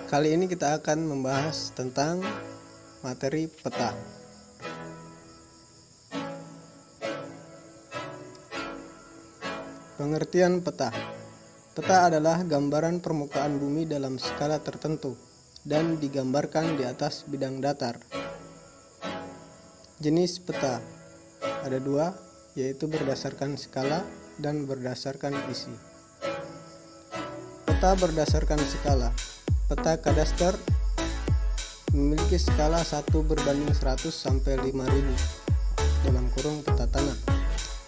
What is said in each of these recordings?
Kali ini kita akan membahas tentang materi peta. Pengertian peta. Peta adalah gambaran permukaan bumi dalam skala tertentu dan digambarkan di atas bidang datar. Jenis peta ada dua, yaitu berdasarkan skala dan berdasarkan isi. Peta berdasarkan skala. Peta kadaster memiliki skala 1:100 sampai 5.000 dalam kurung peta tanah.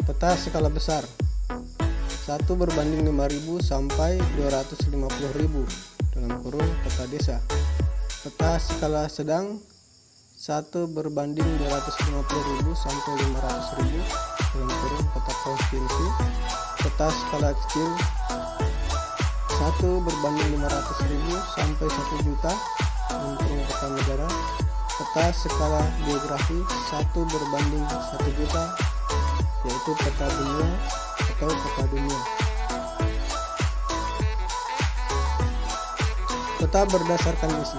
Peta skala besar 1:5.000 sampai 250.000 dalam kurung peta desa. Peta skala sedang 1:250.000 sampai 500.000 dalam kurung peta provinsi. Peta skala kecil 1:500.000 sampai 1 juta dalam kurung peta negara. Peta skala geografi 1:1 juta, yaitu peta dunia atau peta dunia. Peta berdasarkan isi.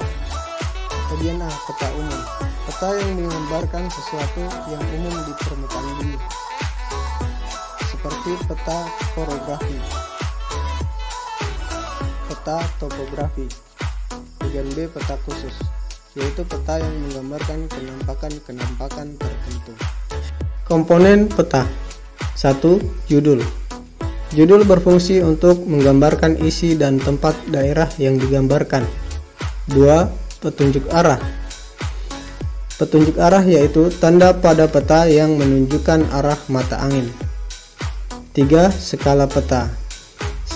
Bagian A, peta umum. Peta yang menggambarkan sesuatu yang umum di permukaan bumi, seperti peta topografia. Peta topografi. Bagian B, peta khusus, yaitu peta yang menggambarkan kenampakan tertentu. Komponen peta. 1. Judul. Judul berfungsi untuk menggambarkan isi dan tempat daerah yang digambarkan. 2. Petunjuk arah. Petunjuk arah yaitu tanda pada peta yang menunjukkan arah mata angin. 3. Skala peta.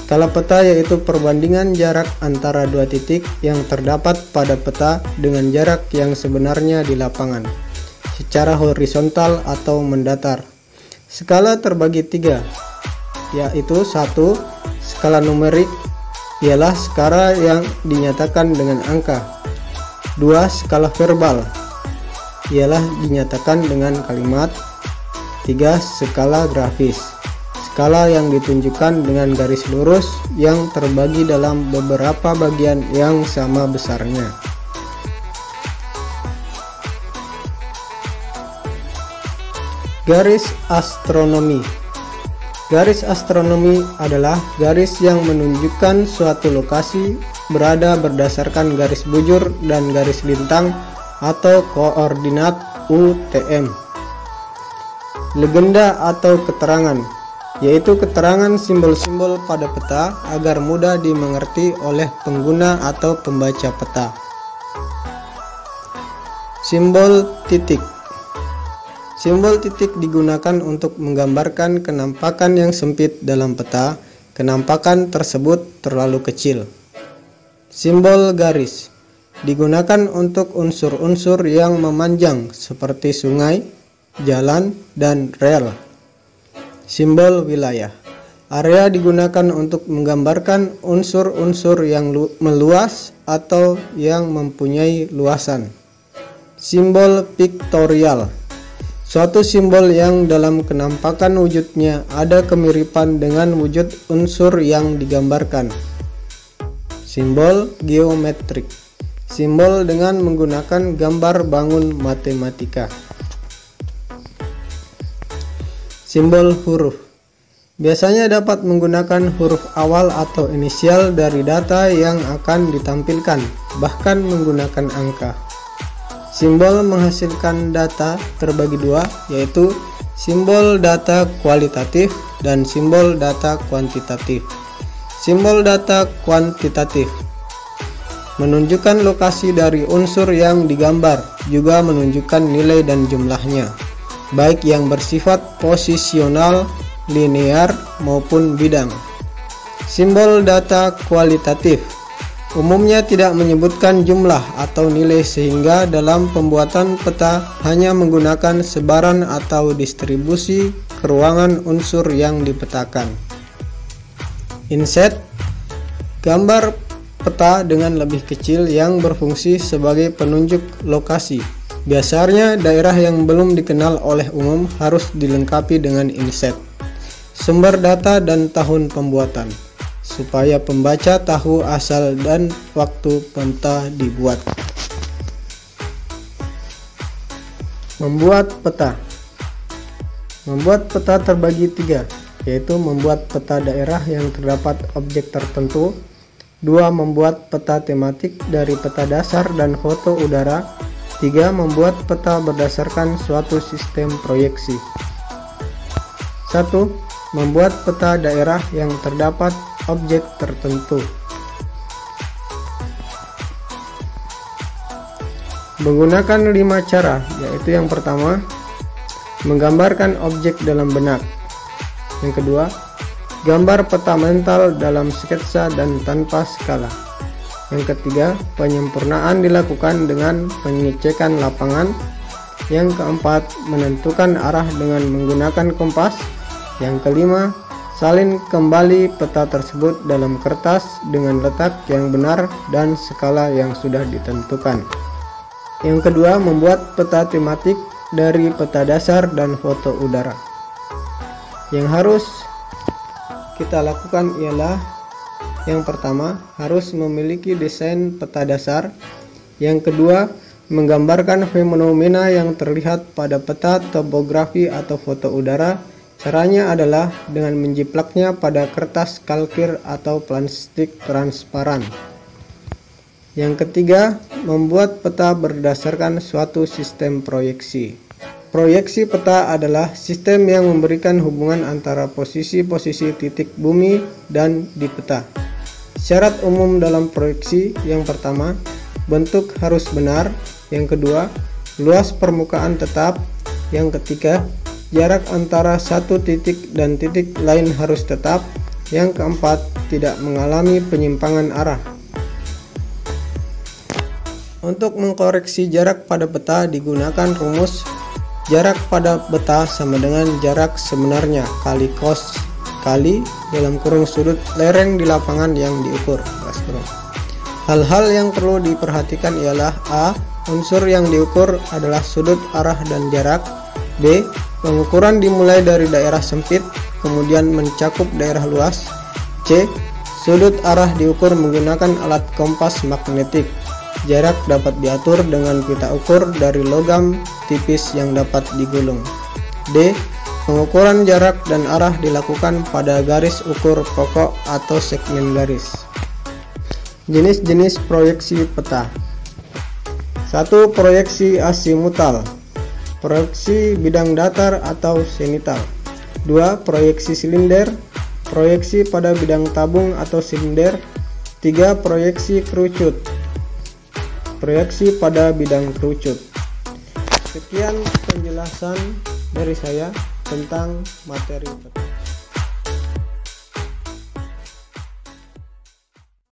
Skala peta yaitu perbandingan jarak antara dua titik yang terdapat pada peta dengan jarak yang sebenarnya di lapangan, secara horizontal atau mendatar. Skala terbagi 3, yaitu 1. Skala numerik ialah skala yang dinyatakan dengan angka. 2. Skala verbal ialah dinyatakan dengan kalimat. 3. Skala grafis, skala yang ditunjukkan dengan garis lurus yang terbagi dalam beberapa bagian yang sama besarnya. Garis astronomi. Garis astronomi adalah garis yang menunjukkan suatu lokasi berada berdasarkan garis bujur dan garis lintang atau koordinat UTM. Legenda atau keterangan, yaitu keterangan simbol-simbol pada peta agar mudah dimengerti oleh pengguna atau pembaca peta. Simbol titik. Simbol titik digunakan untuk menggambarkan kenampakan yang sempit dalam peta. Kenampakan tersebut terlalu kecil. Simbol garis digunakan untuk unsur-unsur yang memanjang seperti sungai, jalan, dan rel. Simbol wilayah. Area digunakan untuk menggambarkan unsur-unsur yang meluas atau yang mempunyai luasan. Simbol piktorial. Suatu simbol yang dalam kenampakan wujudnya ada kemiripan dengan wujud unsur yang digambarkan. Simbol geometrik. Simbol dengan menggunakan gambar bangun matematika. Simbol huruf. Biasanya dapat menggunakan huruf awal atau inisial dari data yang akan ditampilkan, bahkan menggunakan angka. Simbol menghasilkan data terbagi dua, yaitu simbol data kualitatif dan simbol data kuantitatif. Simbol data kuantitatif menunjukkan lokasi dari unsur yang digambar, juga menunjukkan nilai dan jumlahnya, baik yang bersifat posisional, linear, maupun bidang. Simbol data kualitatif umumnya tidak menyebutkan jumlah atau nilai, sehingga dalam pembuatan peta hanya menggunakan sebaran atau distribusi ke ruangan unsur yang dipetakan. Inset, gambar peta dengan lebih kecil yang berfungsi sebagai penunjuk lokasi. Biasanya daerah yang belum dikenal oleh umum harus dilengkapi dengan inset. Sumber data dan tahun pembuatan. supaya pembaca tahu asal dan waktu peta dibuat. Membuat peta. Membuat peta terbagi 3, yaitu membuat peta daerah yang terdapat objek tertentu, 2. Membuat peta tematik dari peta dasar dan foto udara, 3. Membuat peta berdasarkan suatu sistem proyeksi. 1. Membuat peta daerah yang terdapat objek tertentu. Menggunakan 5 cara, yaitu yang pertama, menggambarkan objek dalam benak. Yang kedua, gambar peta mental dalam sketsa dan tanpa skala. Yang ketiga, penyempurnaan dilakukan dengan pengecekan lapangan. Yang keempat, menentukan arah dengan menggunakan kompas. Yang kelima, salin kembali peta tersebut dalam kertas dengan letak yang benar dan skala yang sudah ditentukan. Yang kedua, membuat peta tematik dari peta dasar dan foto udara. Yang harus kita lakukan ialah yang pertama, harus memiliki desain peta dasar. Yang kedua, menggambarkan fenomena yang terlihat pada peta topografi atau foto udara. Caranya adalah dengan menjiplaknya pada kertas kalkir atau plastik transparan. Yang ketiga, membuat peta berdasarkan suatu sistem proyeksi. Proyeksi peta adalah sistem yang memberikan hubungan antara posisi-posisi titik bumi dan di peta. Syarat umum dalam proyeksi: yang pertama, bentuk harus benar. Yang kedua, luas permukaan tetap. Yang ketiga, jarak antara satu titik dan titik lain harus tetap. Yang keempat, tidak mengalami penyimpangan arah. Untuk mengkoreksi jarak pada peta digunakan rumus jarak pada peta sama dengan jarak sebenarnya kali cos kali dalam kurung sudut lereng di lapangan yang diukur. Hal-hal yang perlu diperhatikan ialah: A. Unsur yang diukur adalah sudut, arah, dan jarak. B. Pengukuran dimulai dari daerah sempit kemudian mencakup daerah luas. C. Sudut arah diukur menggunakan alat kompas magnetik. Jarak dapat diatur dengan pita ukur dari logam tipis yang dapat digulung. D. Pengukuran jarak dan arah dilakukan pada garis ukur pokok atau segmen garis. Jenis-jenis proyeksi peta. 1. Proyeksi asimutal. Proyeksi bidang datar atau zenital. 2. Proyeksi silinder. Proyeksi pada bidang tabung atau silinder. 3. Proyeksi kerucut. Proyeksi pada bidang kerucut. Sekian penjelasan dari saya tentang materi peta.